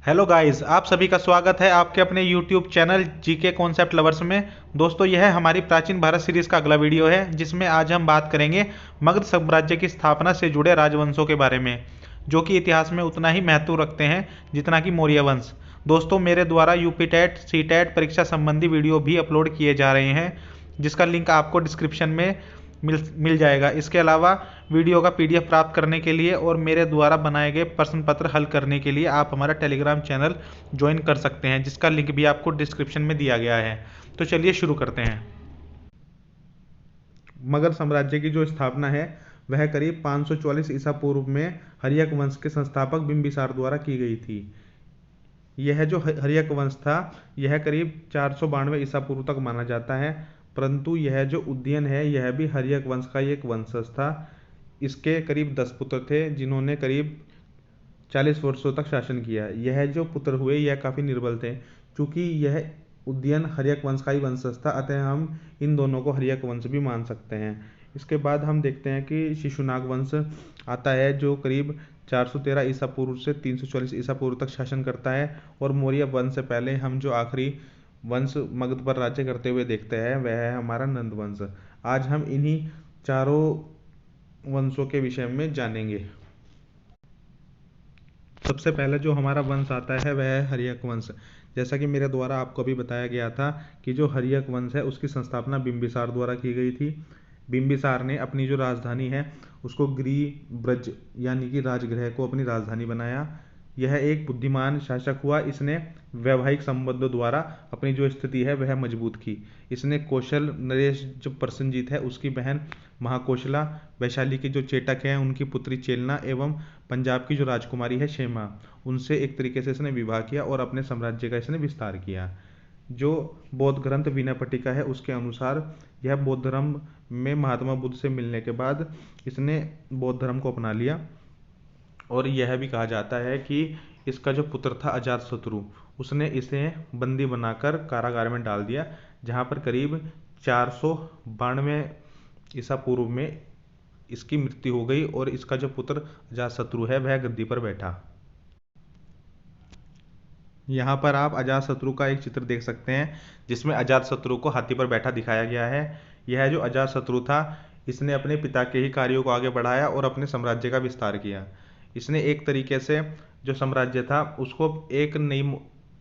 Hello guys, आप सभी का स्वागत है आपके अपने YouTube channel GK concept lovers में। दोस्तों, यह हमारी प्राचीन भारत सीरीज का अगला वीडियो है जिसमें आज हम बात करेंगे मगध साम्राज्य की स्थापना से जुड़े राजवंशों के बारे में, जो कि इतिहास में उतना ही महत्व रखते हैं जितना कि मौर्य वंश। दोस्तों, मेरे द्वारा यूपी टेट सी टेट परीक्षा संबंधी वीडियो भी अपलोड किए जा रहे हैं, जिसका लिंक आपको डिस्क्रिप्शन में मिल जाएगा। इसके अलावा वीडियो का पीडीएफ प्राप्त करने के लिए और मेरे द्वारा बनाए गए प्रश्न पत्र हल करने के लिए आप हमारा टेलीग्राम चैनल ज्वाइन कर सकते हैं, जिसका लिंक भी आपको डिस्क्रिप्शन में दिया गया है। तो चलिए शुरू करते हैं। मगध साम्राज्य की जो स्थापना है वह करीब 544 ईसा पूर्व में हर्यक वंश के संस्थापक बिंबिसार द्वारा की गई थी। यह जो हर्यक वंश था यह करीब 492 ईसा पूर्व तक माना जाता है, परंतु यह जो उदयन है यह भी हर्यक वंश का एक वंशज था। इसके करीब 10 पुत्र थे जिन्होंने करीब 40 वर्षों तक शासन किया। यह जो पुत्र हुए यह काफ़ी निर्बल थे। चूंकि यह उदयन हर्यक वंश का ही वंशज था, अतः हम इन दोनों को हर्यक वंश भी मान सकते हैं। इसके बाद हम देखते हैं कि शिशुनाग वंश आता है जो करीब 413 ईसा पूर्व से 340 ईसा पूर्व तक शासन करता है। और मौर्य वंश से पहले हम जो आखिरी वंश मगध पर राज्य करते हुए देखते हैं वह है हमारा नंद वंश। आज हम इन्हीं चारों वंशों के विषय में जानेंगे। सबसे पहले जो हमारा वंश आता है वह है हर्यक वंश। जैसा कि मेरे द्वारा आपको भी बताया गया था कि जो हर्यक वंश है उसकी स्थापना बिंबिसार द्वारा की गई थी। बिंबिसार ने अपनी जो राजधानी है उसको ब्रज यानी कि राजगृह को अपनी राजधानी बनाया। यह एक बुद्धिमान शासक हुआ। इसने वैवाहिक संबंधों द्वारा अपनी जो स्थिति है वह मजबूत की। इसने कौशल नरेश जो प्रसन्नजीत है उसकी बहन महाकौशला, वैशाली के जो चेटक हैं उनकी पुत्री चेलना एवं पंजाब की जो राजकुमारी है क्षेमा, उनसे एक तरीके से इसने विवाह किया और अपने साम्राज्य का इसने विस्तार किया। जो बौद्ध ग्रंथ विनय पट्टिका है उसके अनुसार यह बौद्ध धर्म में महात्मा बुद्ध से मिलने के बाद इसने बौद्ध धर्म को अपना लिया। और यह भी कहा जाता है कि इसका जो पुत्र था अजातशत्रु, उसने इसे बंदी बनाकर कारागार में डाल दिया, जहाँ पर करीब 492 ईसा पूर्व में इसकी मृत्यु हो गई और इसका जो पुत्र अजातशत्रु है वह गद्दी पर बैठा। यहाँ पर आप अजातशत्रु का एक चित्र देख सकते हैं जिसमें अजातशत्रु को हाथी पर बैठा दिखाया गया है। यह जो अजातशत्रु था इसने अपने पिता के ही कार्यों को आगे बढ़ाया और अपने साम्राज्य का विस्तार किया। इसने एक तरीके से जो साम्राज्य था उसको एक नई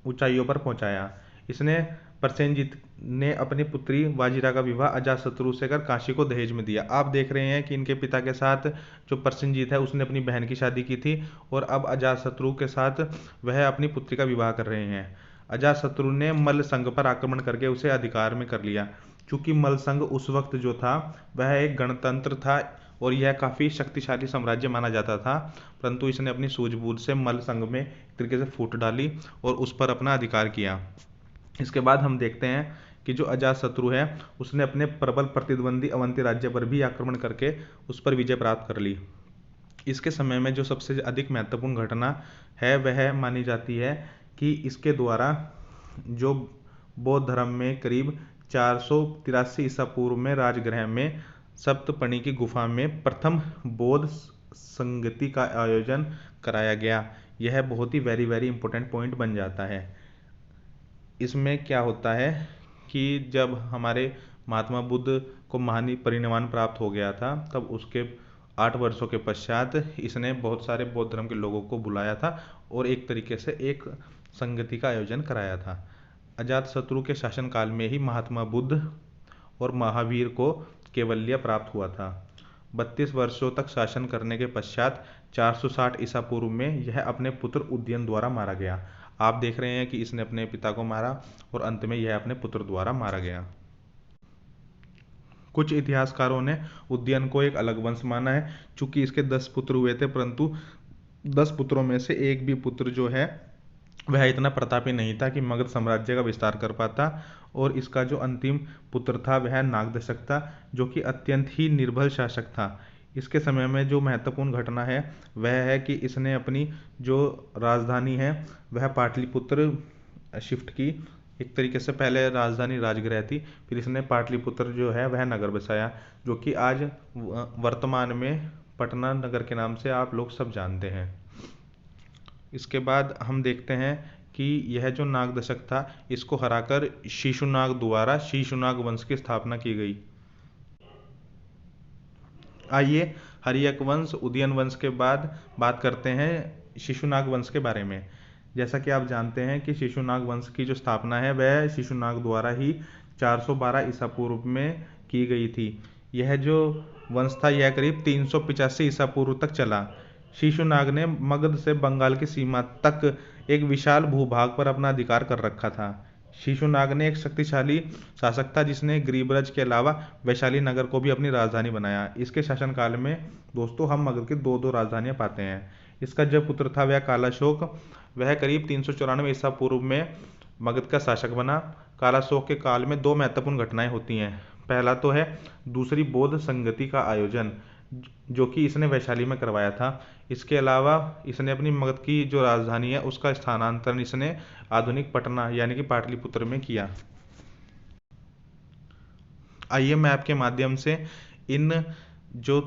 ऊंचाइयों पर पहुंचाया। इसने प्रसेनजीत ने अपनी पुत्री वाजिरा का विवाह अजातशत्रु से कर काशी को दहेज में दिया। आप देख रहे हैं कि इनके पिता के साथ जो प्रसेनजीत है उसने अपनी बहन की शादी की थी और अब अजातशत्रु के साथ वह अपनी पुत्री का विवाह कर रहे हैं। अजातशत्रु ने मल्ल संघ पर आक्रमण करके उसे अधिकार में कर लिया। चूंकि मल्ल संघ उस वक्त जो था वह एक गणतंत्र था और यह काफ़ी शक्तिशाली साम्राज्य माना जाता था, परंतु इसने अपनी सूझबूझ से मल्ल संघ में एक तरीके से फूट डाली और उस पर अपना अधिकार किया। इसके बाद हम देखते हैं कि जो अजातशत्रु है उसने अपने प्रबल प्रतिद्वंदी अवंती राज्य पर भी आक्रमण करके उस पर विजय प्राप्त कर ली। इसके समय में जो सबसे अधिक महत्वपूर्ण घटना है वह मानी जाती है कि इसके द्वारा जो बौद्ध धर्म में करीब 483 ईसा पूर्व में राजगृह में सप्तपणी की गुफा में प्रथम बौद्ध संगति का आयोजन कराया गया। यह बहुत ही वेरी वेरी इंपॉर्टेंट पॉइंट बन जाता है। इसमें क्या होता है कि जब हमारे महात्मा बुद्ध को महापरिनिर्वाण प्राप्त हो गया था तब उसके 8 वर्षों के पश्चात इसने बहुत सारे बौद्ध धर्म के लोगों को बुलाया था और एक तरीके से एक संगति का आयोजन कराया था। अजातशत्रु के शासनकाल में ही महात्मा बुद्ध और महावीर को कैवल्य प्राप्त हुआ था। 32 वर्षों तक शासन करने के पश्चात 460 ईसा पूर्व में यह अपने पुत्र उदयन द्वारा मारा गया। आप देख रहे हैं कि इसने अपने पिता को मारा और अंत में यह अपने पुत्र द्वारा मारा गया। कुछ इतिहासकारों ने उदयन को एक अलग वंश माना है। चूंकि इसके 10 पुत्र हुए थे, परंतु 10 पुत्रों में से एक भी पुत्र जो है वह इतना प्रतापी नहीं था कि मगध साम्राज्य का विस्तार कर पाता। और इसका जो अंतिम पुत्र था वह नागदशक था, जो कि अत्यंत ही निर्बल शासक था। इसके समय में जो महत्वपूर्ण घटना है वह है कि इसने अपनी जो राजधानी है वह पाटलिपुत्र शिफ्ट की। एक तरीके से पहले राजधानी राजगृह थी, फिर इसने पाटलिपुत्र जो है वह नगर बसाया, जो कि आज वर्तमान में पटना नगर के नाम से आप लोग सब जानते हैं। इसके बाद हम देखते हैं कि यह जो नाग दशक था, इसको हराकर शिशुनाग द्वारा शिशुनाग वंश की स्थापना की गई। आइए हर्यक वंश उदयन वंश के बाद बात करते हैं शिशुनाग वंश के बारे में। जैसा कि आप जानते हैं कि शिशुनाग वंश की जो स्थापना है वह शिशुनाग द्वारा ही 412 ईसा पूर्व में की गई थी। यह जो वंश था यह करीब 385 ईसा पूर्व तक चला। शिशुनाग ने मगध से बंगाल की सीमा तक एक विशाल भूभाग पर अपना अधिकार कर रखा था। शिशुनाग ने एक शक्तिशाली शासक था जिसने गिरिब्रज के अलावा वैशाली नगर को भी अपनी राजधानी बनाया। इसके शासनकाल में दोस्तों हम मगध की दो दो राजधानियां पाते हैं। इसका जो पुत्र था वह कालाशोक, वह करीब 394 ईसा पूर्व में मगध का शासक बना। कालाशोक के काल में दो महत्वपूर्ण घटनाएं होती हैं। पहला तो है दूसरी बौद्ध संगति का आयोजन, जो कि इसने वैशाली में करवाया था। इसके अलावा इसने अपनी मगध की जो राजधानी है उसका स्थानांतरण इसने आधुनिक पटना यानी कि पाटलिपुत्र में किया। आइए मैं आपके माध्यम से इन जो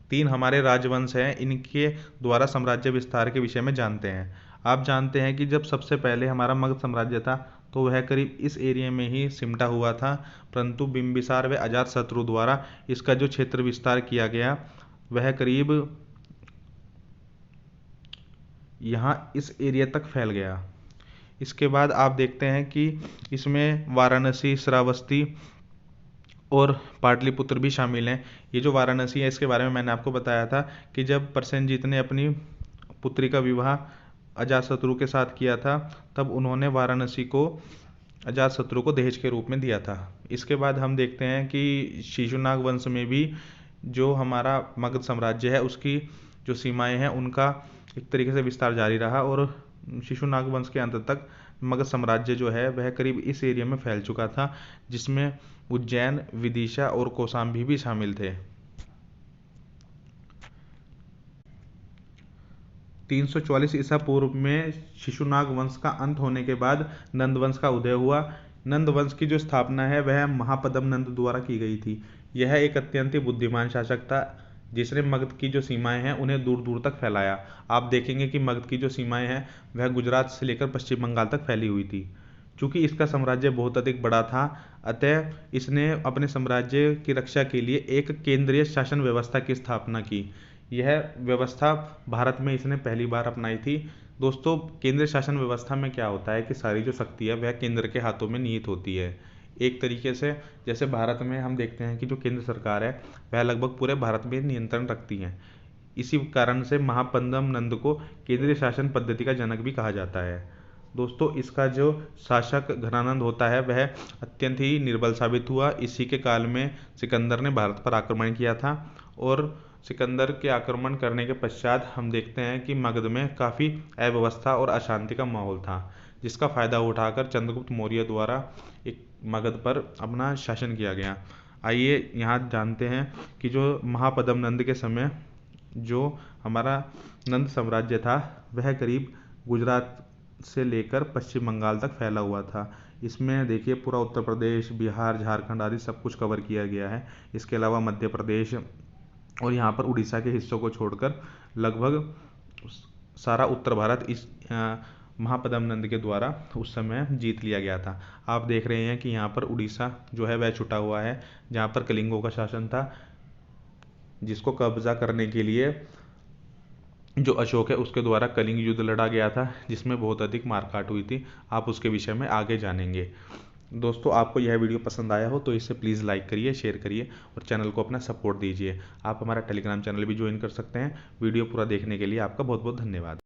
तीन हमारे राजवंश हैं इनके द्वारा साम्राज्य विस्तार के विषय में जानते हैं। आप जानते हैं कि जब सबसे पहले हमारा मगध साम्राज्य था तो वह करीब इस एरिया में ही सिमटा हुआ था, परंतु बिंबिसार व अजातशत्रु द्वारा इसका जो क्षेत्र विस्तार किया गया वह करीब यहाँ इस एरिया तक फैल गया। इसके बाद आप देखते हैं कि इसमें वाराणसी, श्रावस्ती और पाटलिपुत्र भी शामिल हैं। ये जो वाराणसी है इसके बारे में मैंने आपको बताया था कि जब प्रसेनजीत ने अपनी पुत्री का विवाह अजातशत्रु के साथ किया था तब उन्होंने वाराणसी को अजातशत्रु को दहेज के रूप में दिया था। इसके बाद हम देखते हैं कि शिशुनाग वंश में भी जो हमारा मगध साम्राज्य है उसकी जो सीमाएं हैं उनका एक तरीके से विस्तार जारी रहा और शिशुनाग वंश के अंत तक मगध साम्राज्य जो है वह करीब इस एरिया में फैल चुका था, जिसमें उज्जैन, विदिशा और कौशाम्बी भी शामिल थे। 344 ईसा पूर्व में शिशुनाग वंश का अंत होने के बाद नंद वंश का उदय हुआ। नंद वंश की जो स्थापना है वह महापद्म नंद द्वारा की गई थी। यह एक अत्यंत ही बुद्धिमान शासक था जिसने मगध की जो सीमाएं हैं उन्हें दूर दूर तक फैलाया। आप देखेंगे कि मगध की जो सीमाएं हैं वह गुजरात से लेकर पश्चिम बंगाल तक फैली हुई थी। चूंकि इसका साम्राज्य बहुत अधिक बड़ा था, अतः इसने अपने साम्राज्य की रक्षा के लिए एक केंद्रीय शासन व्यवस्था की स्थापना की। यह व्यवस्था भारत में इसने पहली बार अपनाई थी। दोस्तों, केंद्रीय शासन व्यवस्था में क्या होता है कि सारी जो शक्ति है वह केंद्र के हाथों में निहित होती है। एक तरीके से जैसे भारत में हम देखते हैं कि जो केंद्र सरकार है वह लगभग पूरे भारत में नियंत्रण रखती है। इसी कारण से महापद्म नंद को केंद्रीय शासन पद्धति का जनक भी कहा जाता है। दोस्तों, इसका जो शासक घनानंद होता है वह अत्यंत ही निर्बल साबित हुआ। इसी के काल में सिकंदर ने भारत पर आक्रमण किया था और सिकंदर के आक्रमण करने के पश्चात हम देखते हैं कि मगध में काफ़ी अव्यवस्था और अशांति का माहौल था, जिसका फायदा उठाकर चंद्रगुप्त मौर्य द्वारा एक मगध पर अपना शासन किया गया। आइए यहाँ जानते हैं कि जो महापद्म नंद के समय जो हमारा नंद साम्राज्य था वह करीब गुजरात से लेकर पश्चिम बंगाल तक फैला हुआ था। इसमें देखिए पूरा उत्तर प्रदेश, बिहार, झारखंड आदि सब कुछ कवर किया गया है। इसके अलावा मध्य प्रदेश और यहाँ पर उड़ीसा के हिस्सों को छोड़कर लगभग सारा उत्तर भारत इस महापद्म नंद के द्वारा उस समय जीत लिया गया था। आप देख रहे हैं कि यहाँ पर उड़ीसा जो है वह छुटा हुआ है, जहाँ पर कलिंगों का शासन था, जिसको कब्जा करने के लिए जो अशोक है उसके द्वारा कलिंग युद्ध लड़ा गया था, जिसमें बहुत अधिक मारकाट हुई थी। आप उसके विषय में आगे जानेंगे। दोस्तों, आपको यह वीडियो पसंद आया हो तो इसे प्लीज़ लाइक करिए, शेयर करिए और चैनल को अपना सपोर्ट दीजिए। आप हमारा टेलीग्राम चैनल भी ज्वाइन कर सकते हैं। वीडियो पूरा देखने के लिए आपका बहुत बहुत धन्यवाद।